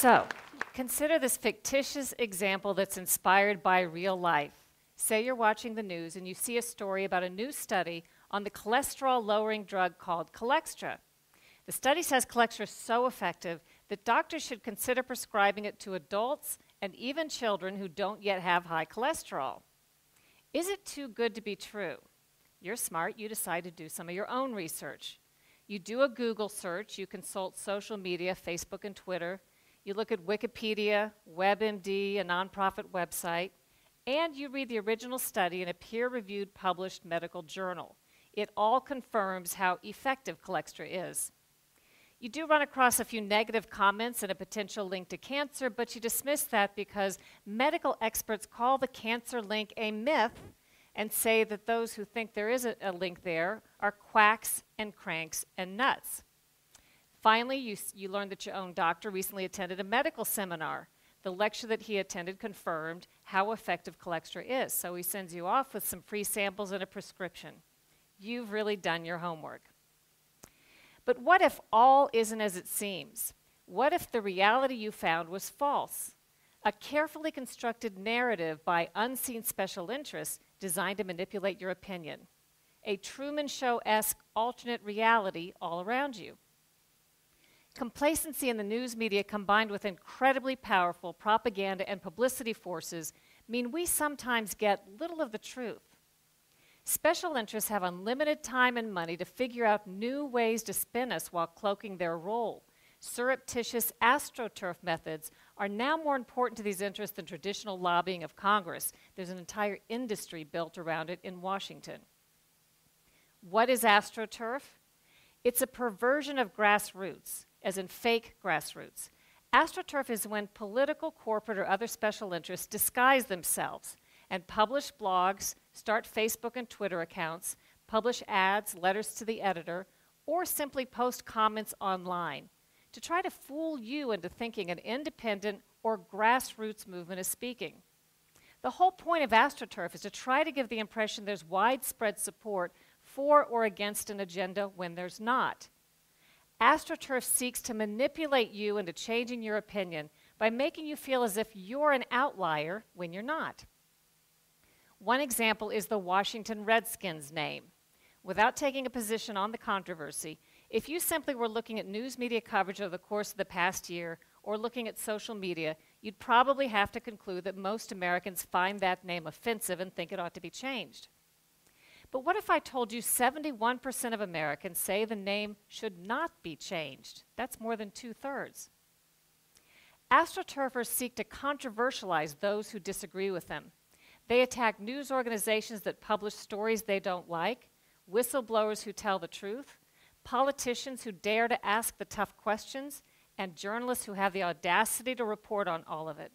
So, consider this fictitious example that's inspired by real life. Say you're watching the news and you see a story about a new study on the cholesterol-lowering drug called Cholextra. The study says Cholextra is so effective that doctors should consider prescribing it to adults and even children who don't yet have high cholesterol. Is it too good to be true? You're smart, you decide to do some of your own research. You do a Google search, you consult social media, Facebook and Twitter, you look at Wikipedia, WebMD, a nonprofit website, and you read the original study in a peer-reviewed published medical journal. It all confirms how effective Cholextra is. You do run across a few negative comments and a potential link to cancer, but you dismiss that because medical experts call the cancer link a myth and say that those who think there is a link there are quacks and cranks and nuts. Finally, you learned that your own doctor recently attended a medical seminar. The lecture that he attended confirmed how effective Cholextra is, so he sends you off with some free samples and a prescription. You've really done your homework. But what if all isn't as it seems? What if the reality you found was false? A carefully constructed narrative by unseen special interests designed to manipulate your opinion. A Truman Show-esque alternate reality all around you. Complacency in the news media combined with incredibly powerful propaganda and publicity forces mean we sometimes get little of the truth. Special interests have unlimited time and money to figure out new ways to spin us while cloaking their role. Surreptitious astroturf methods are now more important to these interests than traditional lobbying of Congress. There's an entire industry built around it in Washington. What is astroturf? It's a perversion of grassroots, as in fake grassroots. AstroTurf is when political, corporate, or other special interests disguise themselves and publish blogs, start Facebook and Twitter accounts, publish ads, letters to the editor, or simply post comments online to try to fool you into thinking an independent or grassroots movement is speaking. The whole point of AstroTurf is to try to give the impression there's widespread support for or against an agenda when there's not. AstroTurf seeks to manipulate you into changing your opinion by making you feel as if you're an outlier when you're not. One example is the Washington Redskins name. Without taking a position on the controversy, if you simply were looking at news media coverage over the course of the past year or looking at social media, you'd probably have to conclude that most Americans find that name offensive and think it ought to be changed. But what if I told you 71% of Americans say the name should not be changed? That's more than 2/3. AstroTurfers seek to controversialize those who disagree with them. They attack news organizations that publish stories they don't like, whistleblowers who tell the truth, politicians who dare to ask the tough questions, and journalists who have the audacity to report on all of it.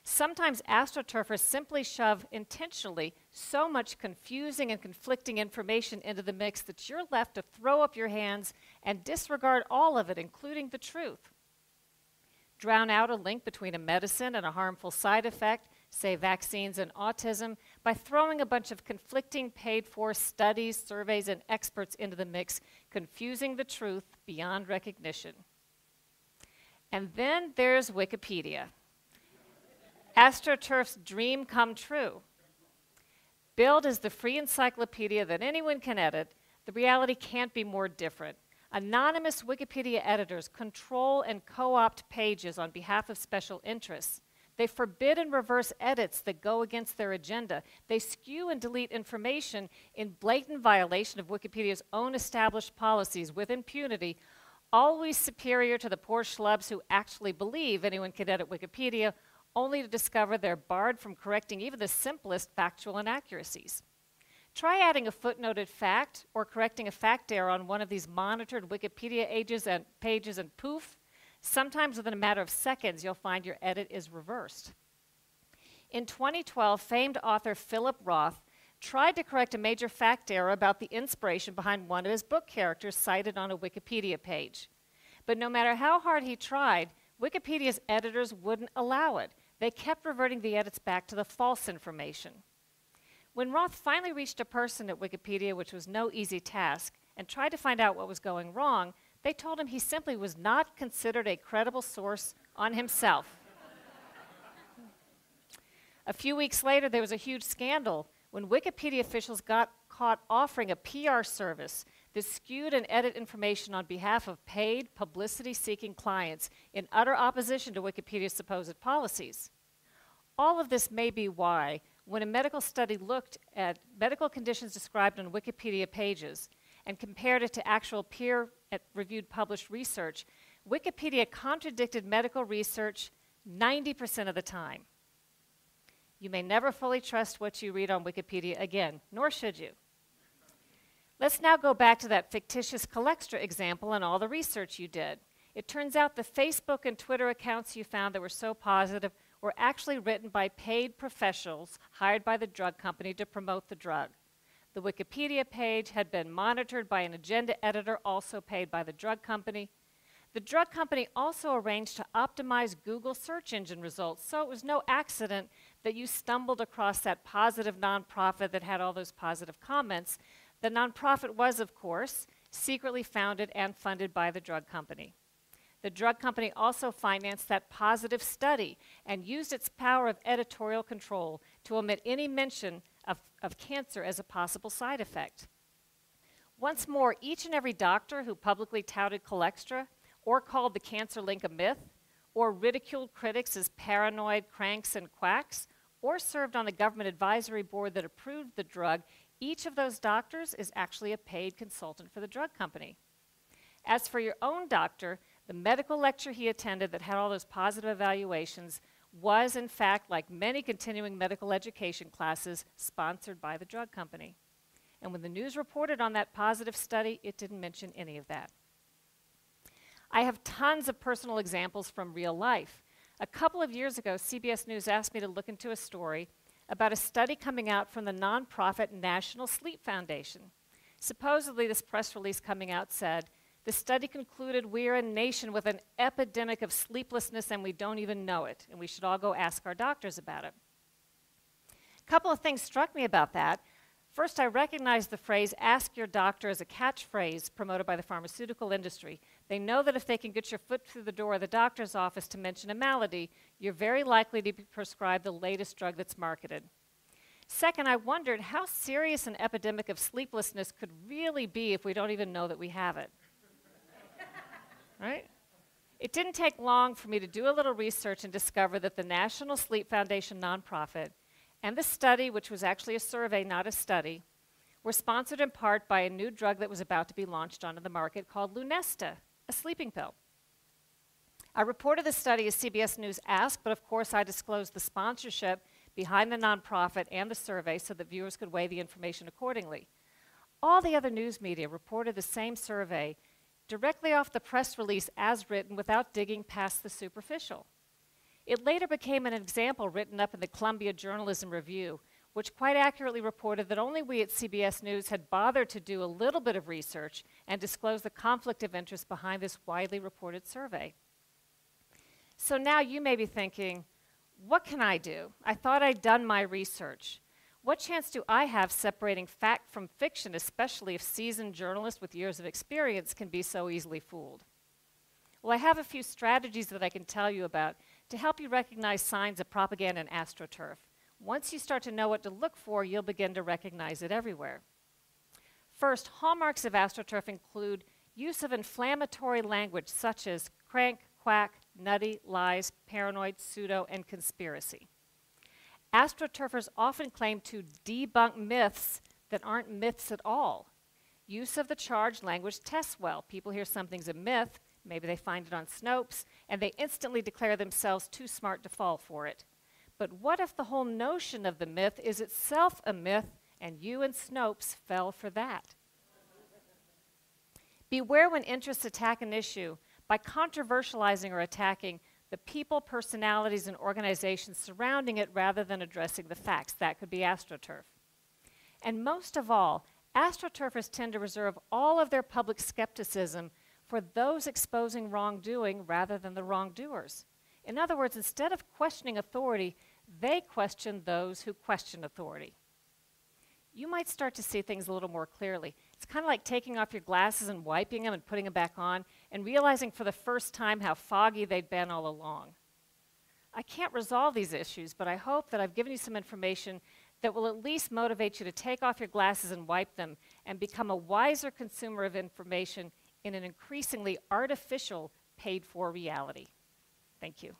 Sometimes AstroTurfers simply shove intentionally so much confusing and conflicting information into the mix that you're left to throw up your hands and disregard all of it, including the truth. Drown out a link between a medicine and a harmful side effect, say vaccines and autism, by throwing a bunch of conflicting paid-for studies, surveys, and experts into the mix, confusing the truth beyond recognition. And then there's Wikipedia. AstroTurf's dream come true. Billed as the free encyclopedia that anyone can edit, the reality can't be more different. Anonymous Wikipedia editors control and co-opt pages on behalf of special interests. They forbid and reverse edits that go against their agenda. They skew and delete information in blatant violation of Wikipedia's own established policies with impunity, always superior to the poor schlubs who actually believe anyone can edit Wikipedia, only to discover they're barred from correcting even the simplest factual inaccuracies. Try adding a footnoted fact or correcting a fact error on one of these monitored Wikipedia pages and poof, sometimes within a matter of seconds you'll find your edit is reversed. In 2012, famed author Philip Roth tried to correct a major fact error about the inspiration behind one of his book characters cited on a Wikipedia page. But no matter how hard he tried, Wikipedia's editors wouldn't allow it. They kept reverting the edits back to the false information. When Roth finally reached a person at Wikipedia, which was no easy task, and tried to find out what was going wrong, they told him he simply was not considered a credible source on himself. A few weeks later, there was a huge scandal when Wikipedia officials got caught offering a PR service that skewed and edited information on behalf of paid, publicity-seeking clients in utter opposition to Wikipedia's supposed policies. All of this may be why, when a medical study looked at medical conditions described on Wikipedia pages and compared it to actual peer-reviewed published research, Wikipedia contradicted medical research 90% of the time. You may never fully trust what you read on Wikipedia again, nor should you. Let's now go back to that fictitious Colextra example and all the research you did. It turns out the Facebook and Twitter accounts you found that were so positive were actually written by paid professionals hired by the drug company to promote the drug. The Wikipedia page had been monitored by an agenda editor also paid by the drug company. The drug company also arranged to optimize Google search engine results, so it was no accident that you stumbled across that positive nonprofit that had all those positive comments. The nonprofit was, of course, secretly founded and funded by the drug company. The drug company also financed that positive study and used its power of editorial control to omit any mention of cancer as a possible side effect. Once more, each and every doctor who publicly touted Colextra or called the cancer link a myth, or ridiculed critics as paranoid cranks and quacks, or served on a government advisory board that approved the drug, each of those doctors is actually a paid consultant for the drug company. As for your own doctor, the medical lecture he attended that had all those positive evaluations was, in fact, like many continuing medical education classes, sponsored by the drug company. And when the news reported on that positive study, it didn't mention any of that. I have tons of personal examples from real life. A couple of years ago, CBS News asked me to look into a story about a study coming out from the nonprofit National Sleep Foundation. Supposedly, this press release coming out said, the study concluded we're a nation with an epidemic of sleeplessness and we don't even know it, and we should all go ask our doctors about it. A couple of things struck me about that. First, I recognized the phrase, ask your doctor, as a catchphrase promoted by the pharmaceutical industry. They know that if they can get your foot through the door of the doctor's office to mention a malady, you're very likely to be prescribed the latest drug that's marketed. Second, I wondered how serious an epidemic of sleeplessness could really be if we don't even know that we have it. Right? It didn't take long for me to do a little research and discover that the National Sleep Foundation nonprofit and the study, which was actually a survey, not a study, were sponsored in part by a new drug that was about to be launched onto the market called Lunesta, a sleeping pill. I reported the study as CBS News asked, but of course I disclosed the sponsorship behind the nonprofit and the survey so that viewers could weigh the information accordingly. All the other news media reported the same survey directly off the press release as written without digging past the superficial. It later became an example written up in the Columbia Journalism Review, which quite accurately reported that only we at CBS News had bothered to do a little bit of research and disclose the conflict of interest behind this widely reported survey. So now you may be thinking, what can I do? I thought I'd done my research. What chance do I have separating fact from fiction, especially if seasoned journalists with years of experience can be so easily fooled? Well, I have a few strategies that I can tell you about to help you recognize signs of propaganda and astroturf. Once you start to know what to look for, you'll begin to recognize it everywhere. First, hallmarks of astroturf include use of inflammatory language such as crank, quack, nutty, lies, paranoid, pseudo, and conspiracy. Astroturfers often claim to debunk myths that aren't myths at all. Use of the charged language tests well. People hear something's a myth, maybe they find it on Snopes, and they instantly declare themselves too smart to fall for it. But what if the whole notion of the myth is itself a myth, and you and Snopes fell for that? Beware when interests attack an issue by controversializing or attacking the people, personalities, and organizations surrounding it rather than addressing the facts. That could be astroturf. And most of all, astroturfers tend to reserve all of their public skepticism for those exposing wrongdoing rather than the wrongdoers. In other words, instead of questioning authority, they question those who question authority. You might start to see things a little more clearly. It's kind of like taking off your glasses and wiping them and putting them back on and realizing for the first time how foggy they'd been all along. I can't resolve these issues, but I hope that I've given you some information that will at least motivate you to take off your glasses and wipe them and become a wiser consumer of information in an increasingly artificial, paid-for reality. Thank you.